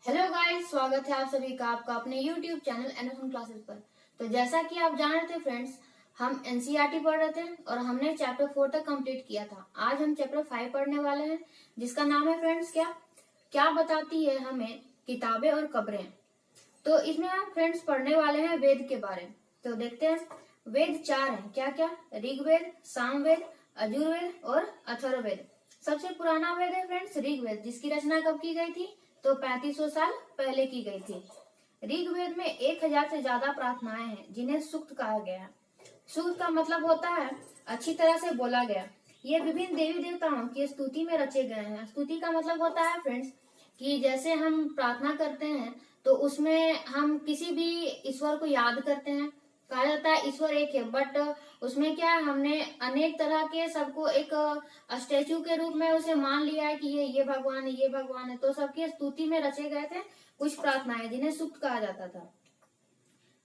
Hello guys, स्वागत है आप सभी का आपका अपने YouTube चैनल एनएफएम क्लासेस पर। तो जैसा कि आप जान रहे थे फ्रेंड्स, हम एनसीईआरटी पढ़ रहे थे और हमने चैप्टर 4 तक कंप्लीट किया था। आज हम चैप्टर 5 पढ़ने वाले हैं, जिसका नाम है फ्रेंड्स क्या क्या बताती है हमें किताबें और कब्रें। तो इसमें हम फ्रेंड्स पढ़ने वाले हैं वेद के बारे में। तो देखते हैं, वेद 4 हैं। क्या क्या? ऋग्वेद, सामवेद, यजुर्वेद और अथर्ववेद। सबसे पुराना वेद है फ्रेंड्स ऋग्वेद, जिसकी रचना कब की गई थी? तो 3500 साल पहले की गई थी। ऋग्वेद में 1000 से ज्यादा प्रार्थनाएं हैं, जिन्हें सूक्त कहा गया है। सूक्त का मतलब होता है अच्छी तरह से बोला गया। ये विभिन्न देवी देवताओं की स्तुति में रचे गए हैं। स्तुति का मतलब होता है फ्रेंड्स कि जैसे हम प्रार्थना करते हैं तो उसमें हम किसी भी ईश्वर को याद करते हैं। कहा जाता है ईश्वर एक है, बट उसमें क्या है, हमने अनेक तरह के सबको एक स्टेचू के रूप में उसे मान लिया है कि ये भगवान है, ये भगवान है। तो सबकी स्तुति में रचे गए थे कुछ प्रार्थनाएं, जिन्हें सूक्त कहा जाता था।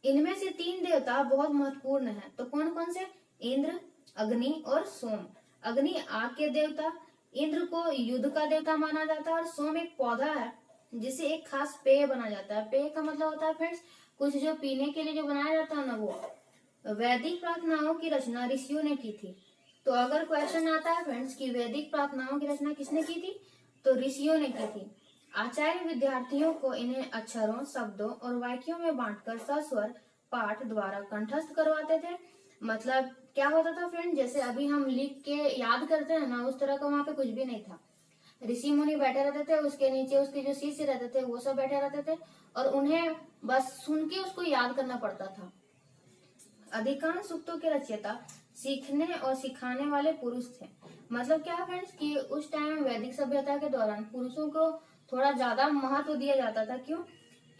इनमें से 3 देवता बहुत महत्वपूर्ण हैं। तो कौन कौन से? इंद्र, अग्नि और सोम। अग्नि आग के देवता, इंद्र को युद्ध का देवता माना जाता है और सोम एक पौधा है जिसे एक खास पेय बना जाता है। पेय का मतलब होता है फ्रेंड्स कुछ जो पीने के लिए जो बनाया जाता है ना, वो। वैदिक प्रार्थनाओं की रचना ऋषियों ने की थी। तो अगर क्वेश्चन आता है फ्रेंड्स कि वैदिक प्रार्थनाओं की रचना किसने की थी, तो ऋषियों ने की थी। आचार्य विद्यार्थियों को इन्हें अक्षरों, शब्दों और वाक्यों में बांटकर सस्वर पाठ द्वारा कंठस्थ करवाते थे। मतलब क्या होता था फ्रेंड, जैसे अभी हम लिख के याद करते हैं ना, उस तरह का वहां पे कुछ भी नहीं था। ऋषि मुनि बैठे रहते थे, उसके नीचे उसके जो शिष्य रहते थे वो सब बैठे रहते थे और उन्हें बस सुन के उसको याद करना पड़ता था। अधिकांश सूक्तों के रचयिता सीखने और सिखाने वाले पुरुष थे। मतलब क्या फ्रेंड्स कि उस टाइम वैदिक सभ्यता के दौरान पुरुषों को थोड़ा ज्यादा महत्व दिया जाता था। क्यों?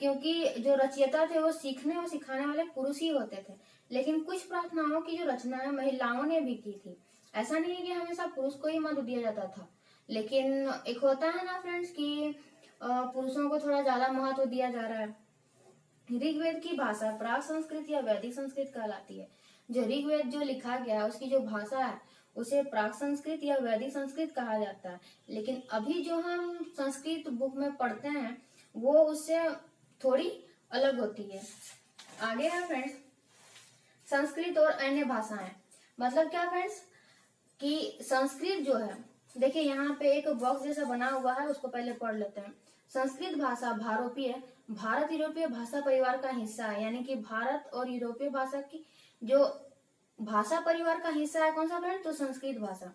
क्योंकि जो रचयिता थे वो सीखने और सिखाने वाले पुरुष ही होते थे। लेकिन कुछ प्रार्थनाओं की जो रचना है महिलाओं ने भी की थी। ऐसा नहीं है कि हमेशा पुरुष को ही महत्व दिया जाता था, लेकिन एक होता है ना फ्रेंड्स कि पुरुषों को थोड़ा ज्यादा महत्व दिया जा रहा है। ऋग्वेद की भाषा प्राक संस्कृत या वैदिक संस्कृत कहलाती है। जो ऋग्वेद जो लिखा गया है उसकी जो भाषा है उसे प्राक संस्कृत या वैदिक संस्कृत कहा जाता है। लेकिन अभी जो हम संस्कृत बुक में पढ़ते हैं वो उससे थोड़ी अलग होती है। आगे है फ्रेंड्स संस्कृत और अन्य भाषाएं। मतलब क्या फ्रेंड्स कि संस्कृत जो है, देखिए यहाँ पे एक बॉक्स जैसा बना हुआ है, उसको पहले पढ़ लेते हैं। संस्कृत भाषा भारोपीय भारत यूरोपीय भाषा परिवार का हिस्सा है। यानी कि भारत और यूरोपीय भाषा की जो भाषा परिवार का हिस्सा है कौन सा फ्रेंड? तो संस्कृत भाषा।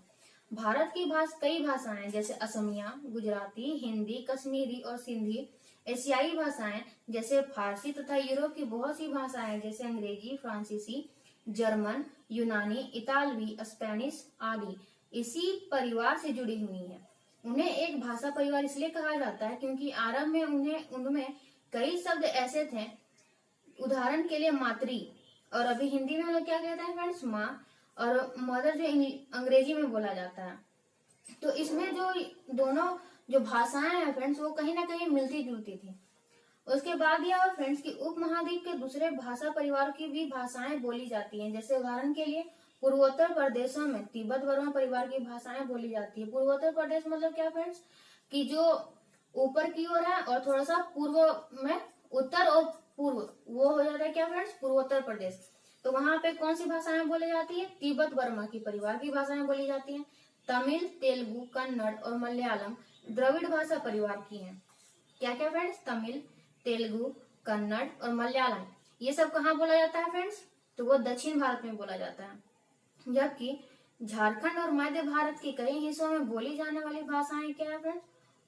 भारत की कई भाषाएं जैसे असमिया, गुजराती, हिंदी, कश्मीरी और सिंधी। एशियाई भाषाएं जैसे फारसी तथा यूरोप की बहुत सी भाषाएं जैसे अंग्रेजी, फ्रांसीसी, जर्मन, यूनानी, इतालवी, स्पेनिश आदि इसी परिवार से जुड़ी हुई है। उन्हें एक भाषा परिवार इसलिए कहा जाता है क्योंकि आरंभ में उनमें कई शब्द ऐसे थे, उदाहरण के लिए मातृ, और अभी हिंदी में हम लोग क्या कहते हैं फ्रेंड्स? माँ। और मदर जो अंग्रेजी में बोला जाता है। तो इसमें जो दोनों जो भाषाएं हैं फ्रेंड्स वो कहीं ना कहीं मिलती जुलती थी। उसके बाद यह फ्रेंड्स की उप महाद्वीप के दूसरे भाषा परिवार की भी भाषाएं बोली जाती हैं। जैसे उदाहरण के लिए पूर्वोत्तर प्रदेशों में तिब्बत वर्मा परिवार की भाषाएं बोली जाती है। पूर्वोत्तर प्रदेश मतलब क्या फ्रेंड्स कि जो ऊपर की ओर है और थोड़ा सा पूर्व में, उत्तर और पूर्व, वो हो जाता है क्या फ्रेंड्स? पूर्वोत्तर प्रदेश। तो वहां पे कौन सी भाषाएं बोली जाती है? तिब्बत वर्मा की परिवार की भाषाएं बोली जाती हैं। तमिल, तेलुगु, कन्नड़ और मलयालम द्रविड़ भाषा परिवार की हैं। क्या क्या फ्रेंड्स? तमिल, तेलुगु, कन्नड़ और मलयालम, ये सब कहाँ बोला जाता है फ्रेंड्स? तो वो दक्षिण भारत में बोला जाता है। जबकि झारखंड और मध्य भारत के कई हिस्सों में बोली जाने वाली भाषाएं क्या है फ्रेंड्स?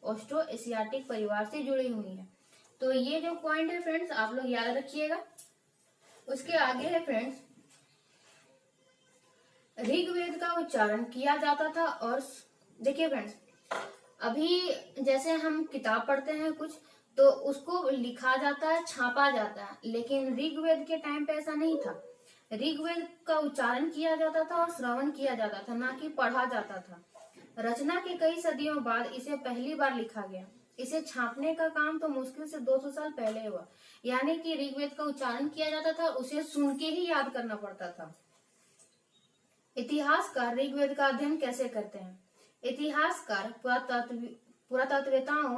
ऑस्ट्रो एशियाटिक परिवार से जुड़ी हुई है। तो ये जो पॉइंट है फ्रेंड्स आप लोग याद रखिएगा। उसके आगे है फ्रेंड्स ऋग्वेद का उच्चारण किया जाता था। और देखिए फ्रेंड्स अभी जैसे हम किताब पढ़ते हैं कुछ, तो उसको लिखा जाता है, छापा जाता है, लेकिन ऋग्वेद के टाइम पे ऐसा नहीं था। ऋग्वेद का उच्चारण किया जाता था और श्रवण किया जाता था, ना कि पढ़ा जाता था। रचना के कई सदियों बाद इसे पहली बार लिखा गया। इसे छापने का काम तो मुश्किल से 200 साल पहले हुआ। यानी कि ऋग्वेद का उच्चारण किया जाता था, उसे सुन के ही याद करना पड़ता था। इतिहासकार ऋग्वेद का अध्ययन कैसे करते हैं? इतिहासकार पुरातत्ववेताओं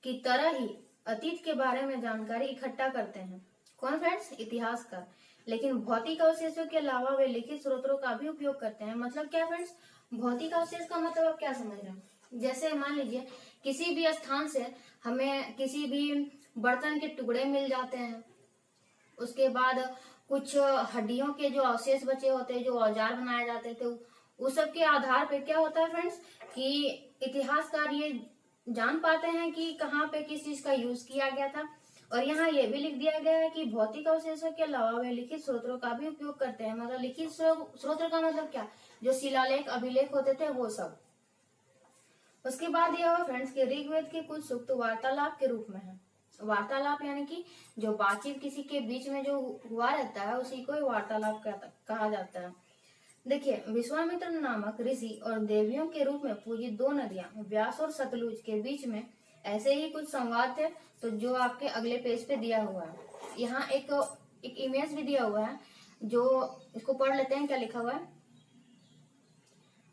की तरह ही अतीत के बारे में जानकारी इकट्ठा करते हैं। कौन फ्रेंड्स? इतिहासकार। लेकिन भौतिक अवशेषों के अलावा वे लिखित स्रोतों का भी उपयोग करते हैं। मतलब क्या फ्रेंड्स? भौतिक अवशेष का मतलब आप क्या समझ रहे हैं? जैसे मान लीजिए किसी भी स्थान से हमें किसी भी बर्तन के टुकड़े मिल जाते हैं, उसके बाद कुछ हड्डियों के जो अवशेष बचे होते हैं, जो औजार बनाए जाते थे, उस सब के आधार पे क्या होता है फ्रेंड्स कि इतिहासकार ये जान पाते हैं कि कहाँ पे किस चीज का यूज किया गया था। और यहाँ ये भी लिख दिया गया है कि भौतिक अवशेषों के अलावा वे लिखित स्रोतों का भी उपयोग करते हैं। मतलब लिखित स्रोत का मतलब क्या? जो शिलालेख अभिलेख होते थे वो सब। उसके बाद यह हुआ फ्रेंड्स कि ऋग्वेद के कुछ सूक्त वार्तालाप के रूप में है। वार्तालाप यानी कि जो बातचीत किसी के बीच में जो हुआ रहता है उसी को ही वार्तालाप कहा जाता है। देखिए, विश्वामित्र नामक ऋषि और देवियों के रूप में पूजित दो नदियां व्यास और सतलुज के बीच में ऐसे ही कुछ संवाद थे। तो जो आपके अगले पेज पे दिया हुआ है, यहाँ एक इमेज भी दिया हुआ है, जो इसको पढ़ लेते हैं। क्या लिखा हुआ है?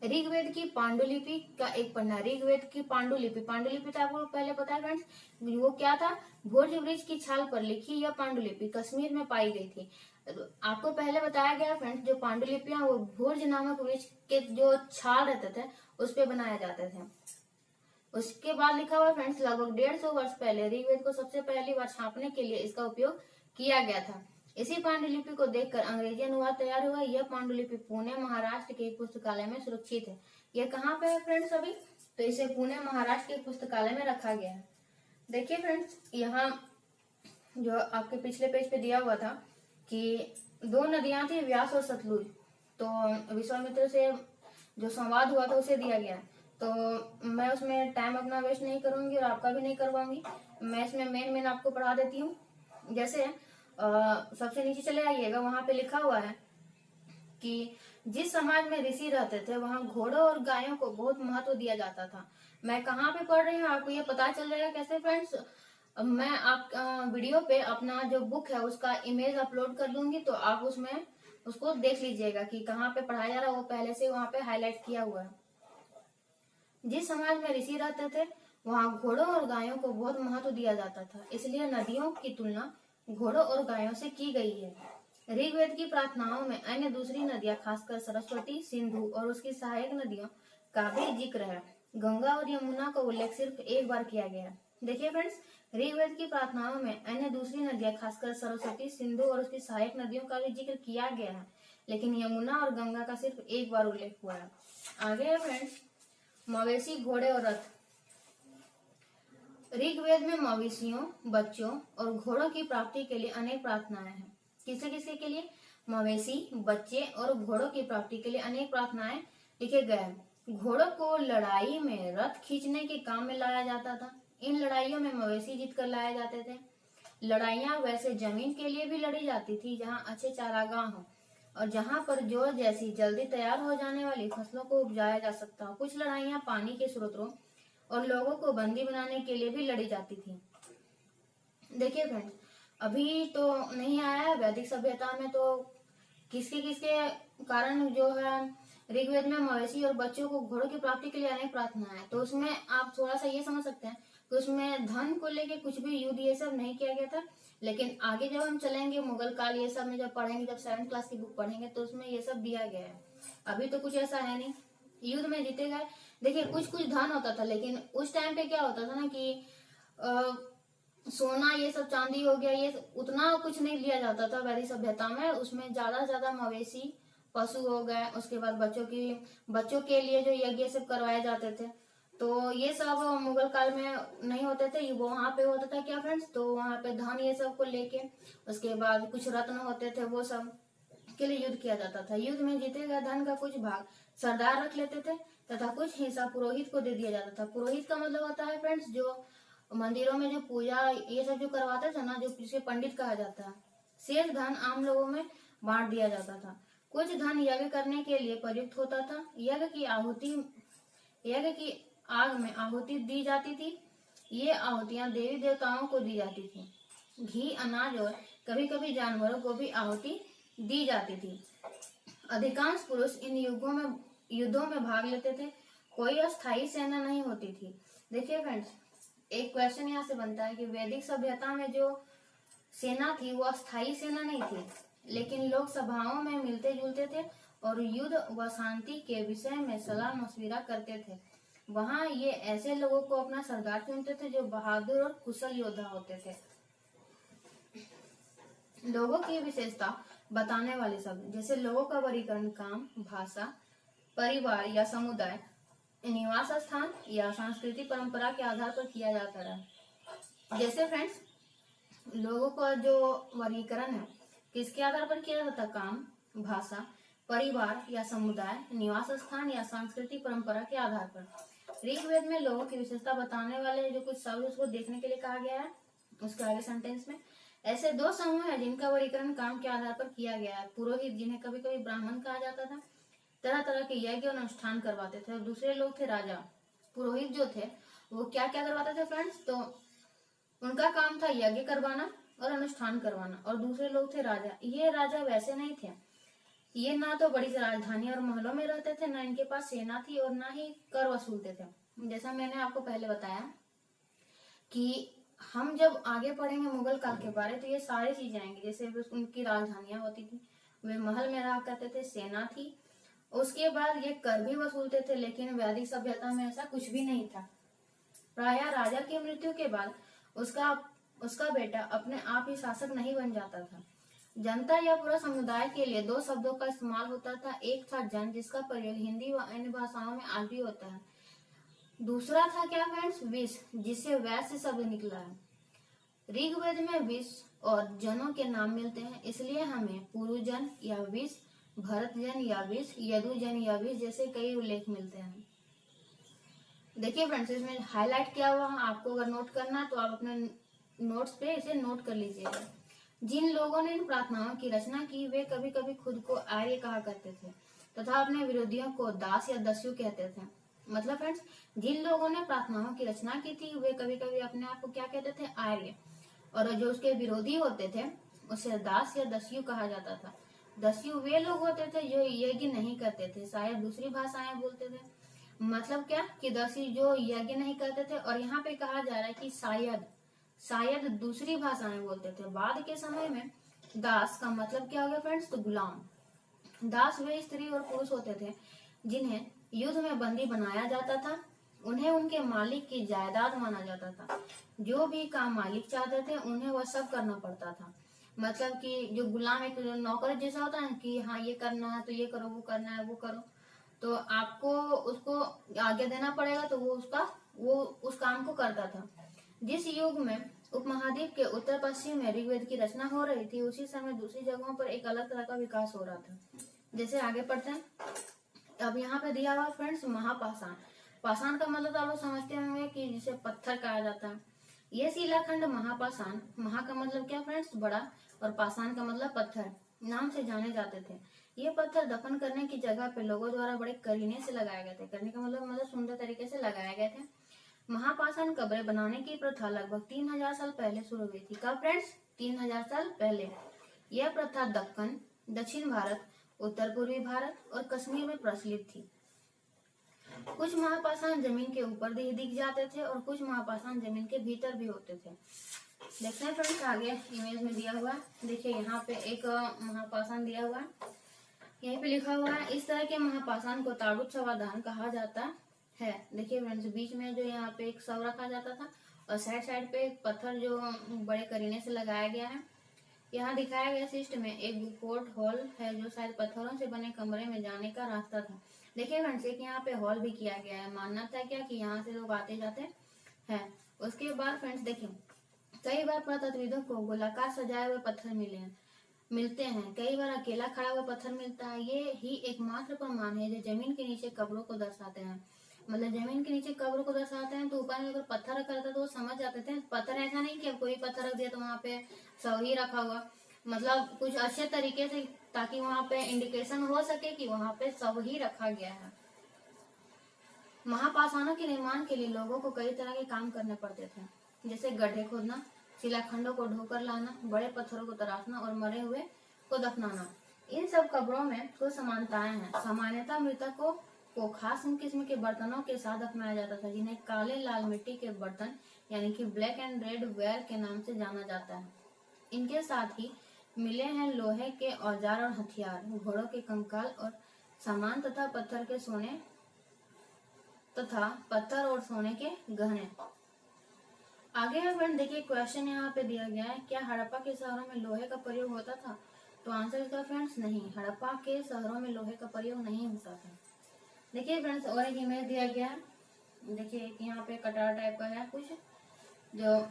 ऋग्वेद की पांडुलिपि का एक पन्ना। ऋग्वेद की पांडुलिपि तो आपको पहले पता है फ्रेंड्स, वो क्या था? भोज वृक्ष की छाल पर लिखी यह पांडुलिपि कश्मीर में पाई गई थी। आपको पहले बताया गया फ्रेंड्स, जो पांडुलिपियां वो भोज नामक वृक्ष के जो छाल रहते थे उस पे बनाए जाते थे। उसके बाद लिखा हुआ फ्रेंड्स, लगभग 150 वर्ष पहले ऋग्वेद को सबसे पहली बार छापने के लिए इसका उपयोग किया गया था। इसी पांडुलिपि को देखकर अंग्रेजी अनुवाद तैयार हुआ। यह पांडुलिपि पुणे महाराष्ट्र के एक पुस्तकालय में सुरक्षित है। यह कहाँ पे है फ्रेंड्स अभी? तो इसे पुणे महाराष्ट्र के पुस्तकालय में रखा गया है। देखिए फ्रेंड्स, यहाँ जो आपके पिछले पेज पे दिया हुआ था कि दो नदियां थी, व्यास और सतलुज। तो विश्वामित्र से जो संवाद हुआ था उसे दिया गया। तो मैं उसमें टाइम अपना वेस्ट नहीं करूंगी और आपका भी नहीं करवाऊंगी। मैं इसमें मेन आपको पढ़ा देती हूँ। जैसे सबसे नीचे चले आइएगा, वहां पे लिखा हुआ है कि जिस समाज में ऋषि रहते थे वहां घोड़ों और गायों को बहुत महत्व दिया जाता था। मैं कहाँ पे पढ़ रही हूँ आपको ये पता चल जाएगा कैसे फ्रेंड्स? मैं आप वीडियो पे अपना जो बुक है उसका इमेज अपलोड कर दूंगी, तो आप उसमें उसको देख लीजिएगा कि कहाँ पे पढ़ाया जा रहा है। वो पहले से वहां पे हाईलाइट किया हुआ है। जिस समाज में ऋषि रहते थे वहां घोड़ों और गायों को बहुत महत्व दिया जाता था, इसलिए नदियों की तुलना घोड़ों और गायों से की गई है। ऋग्वेद की प्रार्थनाओं में अन्य दूसरी नदियां, खासकर सरस्वती, सिंधु और उसकी सहायक नदियों का भी जिक्र है। गंगा और यमुना का उल्लेख सिर्फ एक बार किया गया है। देखिए फ्रेंड्स, ऋग्वेद की प्रार्थनाओं में अन्य दूसरी नदियां, खासकर सरस्वती, सिंधु और उसकी सहायक नदियों का भी जिक्र किया गया है, लेकिन यमुना और गंगा का सिर्फ एक बार उल्लेख हुआ है। आगे है फ्रेंड्स, मवेशी, घोड़े और रथ। ऋग्वेद में मवेशियों, बच्चों और घोड़ों की प्राप्ति के लिए अनेक प्रार्थनाएं हैं। किसे किसके के लिए? मवेशी, बच्चे और घोड़ों की प्राप्ति के लिए अनेक प्रार्थनाएं लिखे गए हैं। घोड़ों को लड़ाई में रथ खींचने के काम में लाया जाता था। इन लड़ाइयों में मवेशी जीत कर लाए जाते थे। लड़ाइयां वैसे जमीन के लिए भी लड़ी जाती थी जहां अच्छे चारागाह हो और जहां पर जौ जैसी जल्दी तैयार हो जाने वाली फसलों को उपजाया जा सकता हो। कुछ लड़ाइयां पानी के स्रोतों और लोगों को बंदी बनाने के लिए भी लड़ी जाती थी। देखिए फ्रेंड्स, अभी तो नहीं आया है वैदिक सभ्यता में, तो किसके किसके कारण जो है ऋग्वेद में मवेशी और बच्चों को घोड़ों की प्राप्ति के लिए अनेक प्रार्थना है। तो उसमें आप थोड़ा सा ये समझ सकते हैं कि उसमें धन को लेके कुछ भी युद्ध ये सब नहीं किया गया था। लेकिन आगे जब हम चलेंगे मुगल काल ये सब में जब पढ़ेंगे, जब 7th क्लास की बुक पढ़ेंगे, तो उसमें ये सब दिया गया है। अभी तो कुछ ऐसा है नहीं, युद्ध में जीते गए। देखिए कुछ कुछ धन होता था, लेकिन उस टाइम पे क्या होता था ना कि सोना ये सब चांदी हो गया, ये उतना कुछ नहीं लिया जाता था वैदिक सभ्यता में। उसमें ज्यादा से ज्यादा मवेशी, पशु हो गए, उसके बाद बच्चों के लिए जो यज्ञ सब करवाए जाते थे, तो ये सब मुगल काल में नहीं होते थे। वो वहां पे होता था क्या फ्रेंड्स, तो वहां पे धन ये सब को लेके, उसके बाद कुछ रत्न होते थे, वो सब के लिए युद्ध किया जाता था। युद्ध में जीते गए धन का कुछ भाग सरदार रख लेते थे तथा कुछ हिस्सा पुरोहित को दे दिया जाता था। पुरोहित का मतलब होता है फ्रेंड्स जो मंदिरों में जो पूजा ये सब जो करवाते थे ना, जो जिसे पंडित कहा जाता है। शेष धन आम लोगों में बांट दिया जाता था। कुछ धन यज्ञ करने के लिए प्रयुक्त होता था। यज्ञ की आग में आहुति दी जाती थी। ये आहुतियां देवी देवताओं को दी जाती थी। घी, अनाज और कभी कभी जानवरों को भी आहुति दी जाती थी। अधिकांश पुरुष इन युद्धों में भाग लेते थे। कोई अस्थायी सेना नहीं होती थी। देखिए फ्रेंड्स, एक क्वेश्चन यहाँ से बनता है कि वैदिक सभ्यता में जो सेना थी वो अस्थायी सेना नहीं थी, लेकिन लोग सभाओं में मिलते जुलते थे और युद्ध व शांति के विषय में सलाह मशविरा करते थे। वहां ये ऐसे लोगों को अपना सरदार चुनते थे जो बहादुर और कुशल योद्धा होते थे। लोगों की विशेषता बताने वाले शब्द, जैसे लोगों का वर्गीकरण काम, भाषा, परिवार या समुदाय, निवास स्थान या सांस्कृतिक परंपरा के आधार पर किया जाता रहा। जैसे फ्रेंड्स, लोगों का जो वर्गीकरण है किसके आधार पर किया जाता? काम, भाषा, परिवार या समुदाय, निवास स्थान या सांस्कृतिक परंपरा के आधार पर। ऋग्वेद में लोगों की विशेषता बताने वाले जो कुछ शब्द उसको देखने के लिए कहा गया है। उसके आगे सेंटेंस में ऐसे दो समूह है जिनका वर्गीकरण काम के आधार पर किया गया है। पुरोहित, जिन्हें कभी कभी ब्राह्मण कहा जाता था, तरह तरह के यज्ञ और अनुष्ठान करवाते थे, और दूसरे लोग थे राजा। पुरोहित जो थे वो क्या क्या करवाते थे फ्रेंड्स? तो उनका काम था यज्ञ करवाना और अनुष्ठान करवाना, और दूसरे लोग थे राजा। ये राजा वैसे नहीं थे, ये ना तो बड़ी राजधानी और महलों में रहते थे, ना इनके पास सेना थी और ना ही कर वसूलते थे। जैसा मैंने आपको पहले बताया कि हम जब आगे पढ़ेंगे मुगल काल के बारे तो ये सारी चीजें आएंगी। जैसे उनकी राजधानियां होती थी, वे महल में रहा करते थे, सेना थी, उसके बाद ये कर भी वसूलते थे। लेकिन वैदिक सभ्यता में ऐसा कुछ भी नहीं था। प्रायः राजा की मृत्यु के बाद उसका बेटा अपने आप ही शासक नहीं बन जाता था। जनता या पूरा समुदाय के लिए दो शब्दों का इस्तेमाल होता था। एक था जन, जिसका प्रयोग हिंदी व अन्य भाषाओं में आज भी होता है। दूसरा था क्या फ्रेंड्स? विष, जिससे वैश्य शब्द निकला है। ऋग्वेद में विष और जनों के नाम मिलते हैं, इसलिए हमें पुरुजन या विष, भरतजन या विष, यदुजन या विष जैसे कई उल्लेख मिलते हैं। देखिए फ्रेंड्स, इसमें हाईलाइट किया हुआ है, आपको अगर नोट करना है तो आप अपने नोट्स पे इसे नोट कर लीजिएगा। जिन लोगों ने इन प्रार्थनाओं की रचना की वे कभी कभी खुद को आर्य कहा करते थे तथा अपने विरोधियों को दास या दस्यु कहते थे। मतलब फ्रेंड्स, जिन लोगों ने प्रार्थनाओं की रचना की थी वे कभी कभी अपने आप को क्या कहते थे? आर्य। और जो उसके विरोधी होते थे उसे दास या दस्यु कहा जाता था। दस्यु वे लोग होते थे जो यज्ञ नहीं करते थे, शायद दूसरी भाषाएं बोलते थे। मतलब क्या कि दस्यु जो यज्ञ नहीं करते थे, और यहाँ पे कहा जा रहा है कि शायद दूसरी भाषाएं बोलते थे। बाद के समय में दास का मतलब क्या हो गया फ्रेंड्स? तो गुलाम। दास वे स्त्री और पुरुष होते थे जिन्हें युद्ध में बंदी बनाया जाता था। उन्हें उनके मालिक की जायदाद माना जाता था। जो भी काम मालिक चाहते थे उन्हें वह सब करना पड़ता था। मतलब कि जो गुलाम एक नौकर जैसा होता है कि हाँ ये करना है तो ये करो, वो करना है वो करो, तो आपको उसको आज्ञा देना पड़ेगा, तो वो उस काम को करता था। जिस युग में उपमहाद्वीप के उत्तर पश्चिम में ऋग्वेद की रचना हो रही थी उसी समय दूसरी जगहों पर एक अलग तरह का विकास हो रहा था। जैसे आगे पढ़ते हैं। अब यहाँ पे दिया हुआ फ्रेंड्स महापाषाण। पाषाण का मतलब आप लोग समझते होंगे कि जिसे पत्थर कहा जाता है। यह शिलाखंड महापाषाण, महा का मतलब क्या फ्रेंड्स? बड़ा, और पाषाण का मतलब पत्थर, नाम से जाने जाते थे। ये पत्थर दफन करने की जगह पे लोगों द्वारा बड़े करीने से लगाए गए थे। करने का मतलब सुंदर तरीके से लगाए गए थे। महापाषाण कब्रें बनाने की प्रथा लगभग 3000 साल पहले शुरू हुई थी। कब फ्रेंड्स? 3000 साल पहले। यह प्रथा दक्कन, दक्षिण भारत, उत्तर पूर्वी भारत और कश्मीर में प्रचलित थी। कुछ महापाषाण जमीन के ऊपर दिख जाते थे और कुछ महापाषाण जमीन के भीतर भी होते थे। देखते हैं फ्रेंड्स, आगे इमेज में दिया हुआ है। देखिए यहाँ पे एक महापाषाण दिया हुआ है, यहीं पे लिखा हुआ है इस तरह के महापाषाण को ताड़ुत समाधान कहा जाता है। देखिए फ्रेंड्स, बीच में जो यहाँ पे एक शव रखा जाता था और साइड पे एक पत्थर जो बड़े करीने से लगाया गया है। यहाँ दिखाया गया शिष्ट में एक गुफोर्ट हॉल है जो शायद पत्थरों से बने कमरे में जाने का रास्ता था। देखिए फ्रेंड्स, एक यहाँ पे हॉल भी किया गया है। मानना था क्या कि यहाँ से लोग आते जाते हैं। उसके बाद फ्रेंड्स देखिए, कई बार पुरातत्वविदों को गोलाकार सजाए हुए पत्थर मिलते हैं। कई बार अकेला खड़ा हुआ पत्थर मिलता है। ये ही एकमात्र प्रमाण है जो जमीन के नीचे कब्रों को दर्शाते हैं। मतलब जमीन के नीचे कब्र को दर्शाते हैं। तो ऊपर में अगर पत्थर रखा रहता तो वो समझ जाते थे। पत्थर ऐसा नहीं कि कोई पत्थर रख दिया तो वहां पे शव ही रखा हुआ, मतलब कुछ अच्छे तरीके से, ताकि वहां पे इंडिकेशन हो सके कि वहां पे शव ही रखा गया है। महापाषाणों के निर्माण के लिए लोगों को कई तरह के काम करने पड़ते थे, जैसे गड्ढे खोदना, शिलाखंडों को ढोकर लाना, बड़े पत्थरों को तराशना और मरे हुए को दफनाना। इन सब कब्रों में कुछ समानताएं हैं। सामान्यतः मृतकों को खास किस्म के बर्तनों के साथ दफनाया जाता था, जिन्हें काले लाल मिट्टी के बर्तन यानी कि ब्लैक एंड रेड वेयर के नाम से जाना जाता है। इनके साथ ही मिले हैं लोहे के औजार और हथियार, घोड़ों के कंकाल और सामान तथा पत्थर और सोने के गहने। आगे है फ्रेंड, देखिए क्वेश्चन यहाँ पे दिया गया है, क्या हड़प्पा के शहरों में लोहे का प्रयोग होता था? तो आंसर इसका फ्रेंड्स नहीं, हड़प्पा के शहरों में लोहे का प्रयोग नहीं होता था। देखिए फ्रेंड्स, और एक इमेज दिया गया है, देखिए यहाँ पे कटार टाइप का है कुछ जो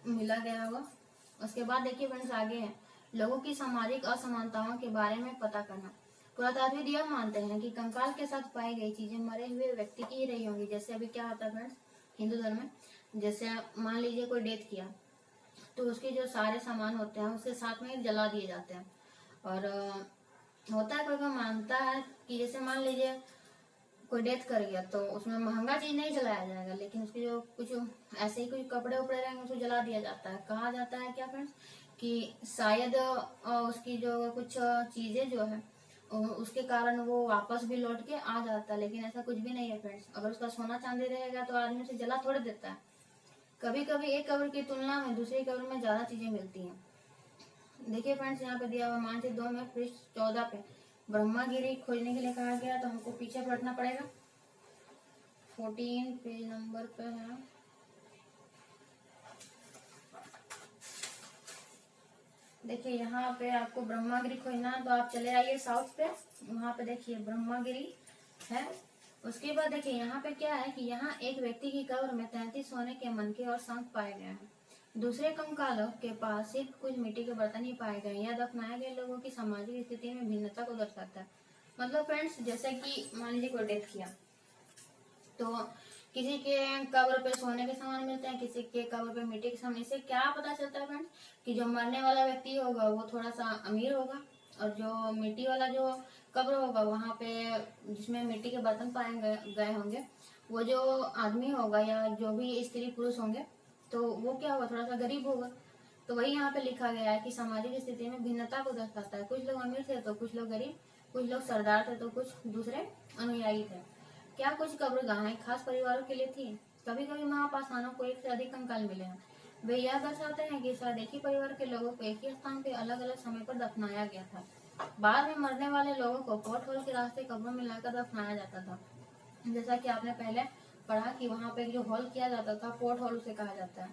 मिला गया होगा। उसके बाद देखिए फ्रेंड्स, आगे है लोगों की सामाजिक असमानताओं के बारे में पता करना। पुरातात्विक यह मानते हैं कि कंकाल के साथ पाई गई चीजें मरे हुए व्यक्ति की ही रही होंगी। जैसे अभी क्या होता है फ्रेंड्स हिंदू धर्म में, जैसे मान लीजिए कोई डेथ किया तो उसके जो सारे सामान होते हैं उसके साथ में जला दिए जाते हैं। और होता है कोई कोई मानता है कि जैसे मान लीजिए कोई डेथ कर गया तो उसमें महंगा चीज नहीं जलाया जाएगा, लेकिन उसके जो कुछ ऐसे ही कुछ कपड़े उपड़े रहेंगे उसको जला दिया जाता है। कहा जाता है क्या फ्रेंड्स कि शायद उसकी जो कुछ चीजें जो है उसके कारण वो वापस भी लौट के आ जाता है, लेकिन ऐसा कुछ भी नहीं है फ्रेंड्स। अगर उसका सोना चांदी रहेगा तो आदमी उसे जला थोड़े देता है। कभी कभी एक कब्र की तुलना में दूसरी कब्र में ज्यादा चीजें मिलती हैं। देखिए फ्रेंड्स, यहाँ पे दिया हुआ मानचित्र 2 में पृष्ठ 14 पे ब्रह्मागिरी खोजने के लिए कहा गया, तो हमको पीछे पलटना पड़ेगा। 14 पेज नंबर पे है। देखिए यहाँ पे आपको ब्रह्मागिरी खोजना है तो आप चले आइए साउथ पे, वहां पे देखिए ब्रह्मागिरी है। उसके बाद देखिए यहाँ पे क्या है कि यहाँ एक व्यक्ति की कब्र में 33 सोने के मनके और शंख पाए गए हैं। दूसरे कंकालों के पास सिर्फ कुछ मिट्टी के बर्तन ही पाए गए। यह दफनाए गए लोगों की सामाजिक स्थिति में भिन्नता को दर्शाता है। मतलब फ्रेंड्स, जैसे कि मान लीजिए कोई डेथ किया तो किसी के कब्र पे सोने के सामान मिलते हैं, किसी के कब्र पे मिट्टी के सामान। इससे क्या पता चलता है फ्रेंड्स कि जो मरने वाला व्यक्ति होगा वो थोड़ा सा अमीर होगा, और जो मिट्टी वाला जो कब्र होगा वहां पे जिसमें मिट्टी के बर्तन पाए गए होंगे वो जो आदमी होगा या जो भी स्त्री पुरुष होंगे तो वो क्या होगा, थोड़ा सा गरीब होगा। तो वही यहाँ पे लिखा गया है कि सामाजिक स्थिति में भिन्नता को दर्शाता है। कुछ लोग अमीर थे तो कुछ लोग गरीब, कुछ लोग सरदार थे तो कुछ दूसरे अनुयायी थे। क्या कुछ कब्रगाहें खास परिवारों के लिए थी? कभी कभी महापाषाणों को एक से अधिक कंकाल मिले हैं। वे यह दर्शाते हैं कि शायद एक ही परिवार के लोगों को एक ही स्थान पे अलग अलग समय पर दफनाया गया था। बाद में मरने वाले लोगों को पोर्ट होल के रास्ते कब्रों में लाकर दफनाया जाता था। जैसा कि आपने पहले पढ़ा कि वहाँ पे जो हॉल किया जाता था पोर्ट हॉल उसे कहा जाता है।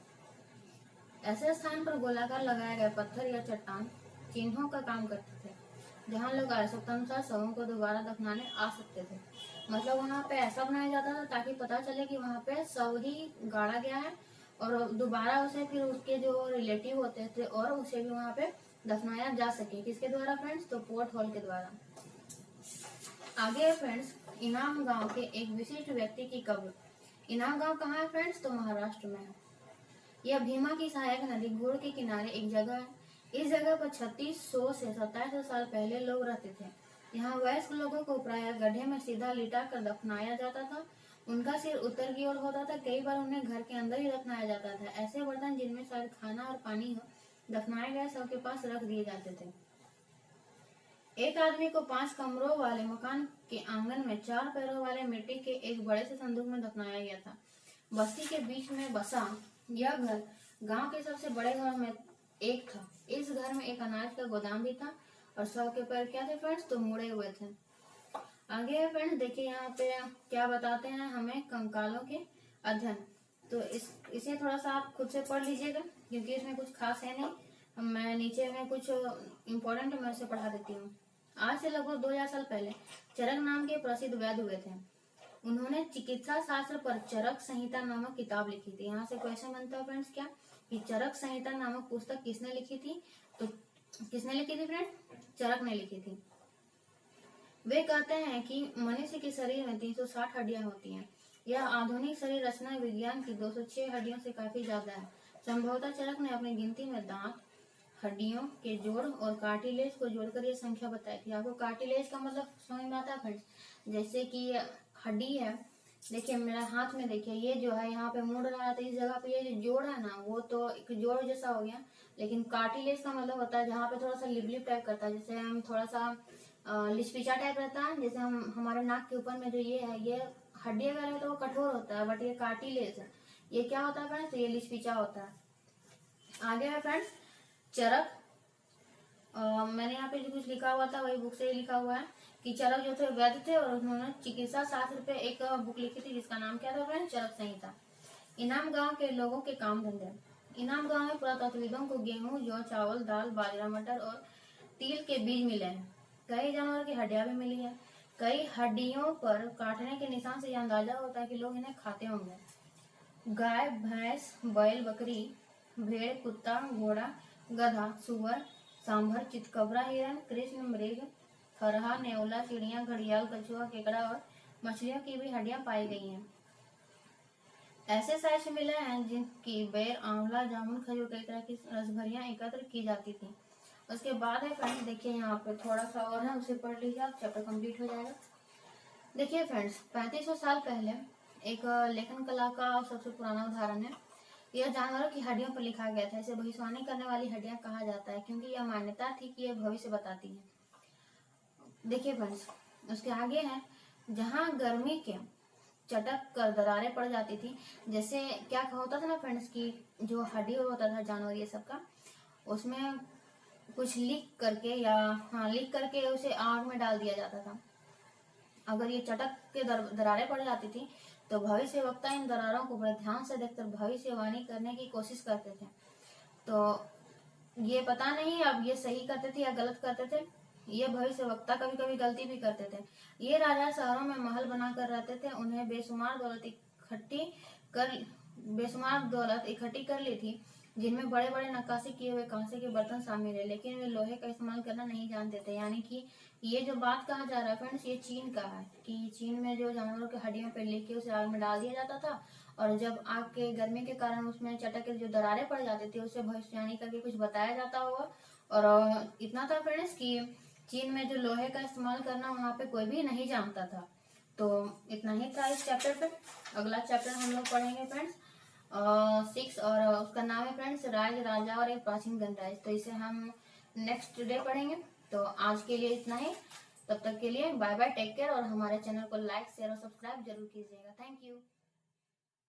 ऐसे स्थान पर गोलाकार लगाए गए पत्थर या चट्टान चिन्हों का काम करते थे, जहाँ लोग आवश्यकतानुसार शवों को दोबारा दफनाने आ सकते थे। मतलब वहाँ पे ऐसा बनाया जाता था ताकि पता चले कि वहाँ पे शव ही गाड़ा गया है और दोबारा उसे फिर उसके जो रिलेटिव होते थे और उसे भी वहाँ पे दफनाया जा सके। किसके द्वारा फ्रेंड्स? तो पोर्ट हॉल के द्वारा। आगे फ्रेंड्स, इनाम गांव के एक विशिष्ट व्यक्ति की कब्र। इनाम गांव कहाँ है फ्रेंड्स? तो महाराष्ट्र में है। यह भीमा की सहायक नदी घोड़ के किनारे एक जगह है। इस जगह पर 3600 से 2700 साल पहले लोग रहते थे। यहाँ वयस्क लोगों को प्राय गड्ढे में सीधा लिटा कर दफनाया जाता था। उनका सिर उत्तर की ओर होता था। कई बार उन्हें घर के अंदर ही दफनाया जाता था। ऐसे बर्तन जिनमें शायद खाना और पानी हो दफनाए गए शव के पास रख दिए जाते थे। एक आदमी को 5 कमरों वाले मकान के आंगन में 4 पैरों वाले मिट्टी के एक बड़े से संदूक में दफनाया गया था। बस्ती के बीच में बसा यह घर गांव के सबसे बड़े घरों में एक था। इस घर में एक अनाज का गोदाम भी था और शव के पैर क्या थे फ्रेंड्स? तो मुड़े हुए थे। आगे फ्रेंड्स देखिए यहाँ पे क्या बताते हैं हमें कंकालों के अध्ययन। तो इसे थोड़ा सा आप खुद से पढ़ लीजिएगा क्योंकि इसमें कुछ खास है नहीं। मैं नीचे में कुछ इम्पोर्टेंट मैं इसे पढ़ा देती हूँ। आज से लगभग 2000 साल पहले चरक नाम के प्रसिद्ध वैद्य हुए थे। उन्होंने चिकित्सा शास्त्र पर चरक संहिता नामक किताब लिखी थी। यहाँ से क्वेश्चन बनता है फ्रेंड्स क्या कि चरक संहिता नामक पुस्तक किसने लिखी थी? तो किसने लिखी थी फ्रेंड? चरक ने लिखी थी। वे कहते हैं कि मनुष्य के शरीर में 360 हड्डियां होती हैं। यह आधुनिक शरीर रचना विज्ञान की 206 हड्डियों से काफी ज्यादा है। संभवतः चरक ने अपनी गिनती में दांत, हड्डियों के जोड़ और कार्टिलेज को जोड़कर यह संख्या बताई थी। आपको कार्टिलेज का मतलब समझ में आता है फ्रेंड्स? जैसे कि हड्डी है, देखिए मेरा हाथ में देखिए ये जो है यहाँ पे मुड़ रहा है तो इस जगह पे ये जो जोड़ है ना वो तो एक जोड़ जैसा हो गया। लेकिन कार्टिलेज का मतलब होता है जहाँ पे थोड़ा सा लिप लिप टाइप करता है, जैसे हम थोड़ा सा लिचपीचा टाइप रहता है। जैसे हम हमारे नाक के ऊपर में जो ये है ये हड्डी अगर है तो वो कठोर होता है, बट ये कार्टिलेज है ये क्या होता है फ्रेंड्स, ये लिचपीचा होता है। आगे है फ्रेंड्स चरक। मैंने यहाँ पे जो कुछ लिखा हुआ था वही बुक से ही लिखा हुआ है कि चरक जो थे वैद्य थे और उन्होंने चिकित्सा शास्त्र पे एक बुक लिखी थी जिसका नाम क्या था फ्रेंड्स, चरक संहिता। इनाम गांव के लोगों के काम धंधे। इनाम गांव में पुरातत्वविदों को गेहूं, जौ, चावल, दाल, बाजरा, मटर और तिल के बीज मिले हैं। कई जानवरों की हड्डियां भी मिली है। कई हड्डियों पर काटने के निशान से यह अंदाजा होता है कि लोग इन्हें खाते होंगे। गाय, भैंस, बैल, बकरी, भेड़, कुत्ता, घोड़ा, गधा, सुअर, सांभर, चितकबरा, हिरन, कृष्ण मृग, खरहा, नेवला, चिड़िया, घड़ियाल, कछुआ, केकड़ा और मछलियों की भी हड्डियां पाई गई हैं। ऐसे साक्ष्य मिले हैं जिनकी बेर, आंवला, जामुन, खजूर, कई तरह की रसभरियां एकत्र की जाती थी। उसके बाद है फ्रेंड्स, देखिए यहाँ पे थोड़ा सा और है, उसे पढ़ लीजिए आप, चैप्टर कंप्लीट हो जाएगा। देखिए फ्रेंड्स, 3500 साल पहले एक लेखन कला का सबसे पुराना उदाहरण है। यह जानवरों की हड्डियों पर लिखा गया था। इसे भविष्यवाणी करने वाली हड्डियां कहा जाता है क्योंकि यह मान्यता थी कि यह भविष्य बताती है। देखिए फ्रेंड्स, उसके आगे है, जहाँ गर्मी के चटक कर दरारें पड़ जाती थी। जैसे क्या होता था ना फ्रेंड्स की जो हड्डी होता था जानवर ये सब का, उसमें कुछ लीक करके या लीक करके उसे आग में डाल दिया जाता था। अगर ये चटक के दरारें पड़ जाती थी तो भविष्यवक्ता इन दरारों को बड़े ध्यान से देखकर भविष्यवाणी करने की कोशिश करते थे। तो ये पता नहीं अब ये सही करते थे या गलत करते थे। ये भविष्यवक्ता कभी कभी गलती भी करते थे। ये राजा शहरों में महल बनाकर रहते थे। उन्हें बेशुमार दौलत इकट्ठी कर ली थी जिनमें बड़े बड़े नक्काशी किए हुए कांसे के बर्तन शामिल है, लेकिन वे लोहे का इस्तेमाल करना नहीं जानते थे। यानी कि ये जो बात कहा जा रहा है फ्रेंड्स, ये चीन का है कि चीन में जो जानवरों की हड्डियों पर लिख के उसे आग में डाल दिया जाता था और जब आग के गर्मी के कारण उसमें चटक के जो दरारें पड़ जाती थी उसे भविष्यवाणी करके कुछ बताया जाता होगा। और इतना था फ्रेंड्स कि चीन में जो लोहे का इस्तेमाल करना वहाँ पे कोई भी नहीं जानता था। तो इतना ही था इस चैप्टर पे। अगला चैप्टर हम लोग पढ़ेंगे फ्रेंड्स 6 और उसका नाम है फ्रेंड्स राज, राजा और एक प्राचीन गणराज्य। तो इसे हम नेक्स्ट डे पढ़ेंगे। तो आज के लिए इतना ही। तब तक के लिए बाय बाय, टेक केयर और हमारे चैनल को लाइक, शेयर और सब्सक्राइब जरूर कीजिएगा। Thank you.